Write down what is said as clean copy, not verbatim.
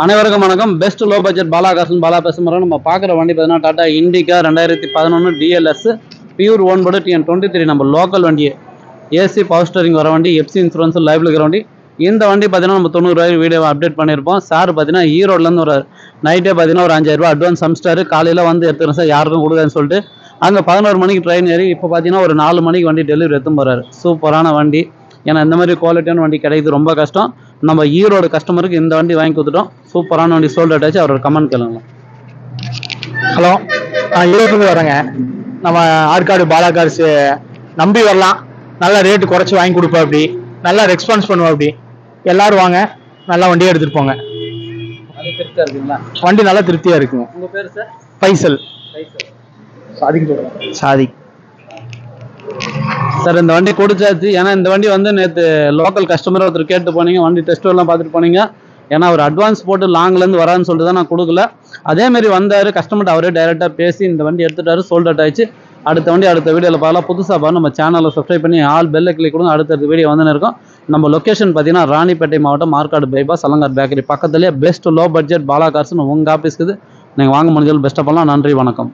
அனைவருக்கும் வணக்கம். Best low budget Bala Kasan Bala பேசுகிறோம். நம்ம பார்க்குற வண்டி பார்த்தீங்கன்னா Tata Indica 2011 DLS pure own board TN23 நம்ம லோக்கல் வண்டி. ஏசி பவர் ஸ்டரிங் வர வண்டி, எஃப்சி இன்சூரன்ஸ் லைவ்ல இருக்கிற வண்டி. இந்த வண்டி பார்த்தீங்கன்னா நம்ம 90 ரூபாய்க்கு வீடியோ அப்டேட் பண்ணியிருப்போம். சார் பார்த்தீங்கன்னா ஈரோட்லேருந்து ஒரு நைட்டே பார்த்தீங்கன்னா ஒரு 5000 ரூபா அட்வான்ஸ் அமிச்சிட்டாரு. காலையில் வந்து எடுத்துக்கிறேன் சார், யாருக்கும் கொடுக்குறேன்னு சொல்லிட்டு அங்கே 11 மணிக்கு ட்ரெயின் ஏறி இப்போ பார்த்தீங்கன்னா ஒரு 4 மணிக்கு வண்டி டெலிவரி எடுத்து போகிறாரு. சூப்பரான வண்டி. ஏன்னா இந்த மாதிரி குவாலிட்டியான வண்டி கிடைக்குது ரொம்ப கஷ்டம். நம்ம ஈரோடு கஸ்டமருக்கு இந்த வண்டி வாங்கி கொடுத்துட்டோம். சூப்பரான வண்டி சோல்ட் ஆச்சு. அவரோட கமெண்ட் கேளுங்க. ஹலோ, நான் ஈரோட்லேருந்து வரேங்க. நம்ம ஆற்காடு பாலா கார்ஸ் நம்பி வரலாம். நல்லா ரேட்டு குறைச்சி வாங்கி கொடுப்போம். அப்படி நல்லா ரெஸ்பான்ஸ் பண்ணுவோம். அப்படி எல்லாரும் வாங்க, நல்லா வண்டியை எடுத்துட்டு போங்க. திருப்தியா இருக்குங்களா? வண்டி நல்லா திருப்தியா இருக்குங்க. உங்க பேர் சார்? பைசல். சாதிக் சார், இந்த வண்டி கொடுத்தாச்சு. ஏன்னா இந்த வண்டி வந்து நேற்று லோக்கல் கஸ்டமர் ஒருத்தர் கேட்டு போனீங்க, வண்டி டெஸ்ட் எல்லாம் பார்த்துட்டு போனீங்க. ஏன்னா அவர் அட்வான்ஸ் போட்டு லாங்லேருந்து வரான்னு சொல்லிட்டு தான் நான் கொடுக்கல. அதேமாரி வந்தார் கஸ்டமர்கிட்ட, அவரே டைரெக்டாக பேசி இந்த வண்டி எடுத்துட்டாரு. சோல்ட் அவுட் ஆயிடுச்சு. அடுத்த வண்டி அடுத்த வீடியோவில் பார்க்கலாம். புதுசாக பாருங்க, நம்ம சேனலில் சப்ஸ்கிரைப் பண்ணி ஆல் பெல்லை கிளிக் கொடுங்க. அடுத்தடுத்த வீடியோ வந்து இருக்கும். நம்ம லொக்கேஷன் பார்த்தீங்கன்னா ராணிப்பேட்டை மாவட்டம், மார்க்காடு பைபாஸ், அலங்கார் பேக்கரி பக்கத்துலேயே பெஸ்ட் லோ பட்ஜெட் பாலா கார்ஸ்னு உங்கள் ஆஃபீஸ்க்கு. நீங்கள் வாங்க முடிஞ்சாலும் பெஸ்ட்டாக பண்ணலாம். நன்றி, வணக்கம்.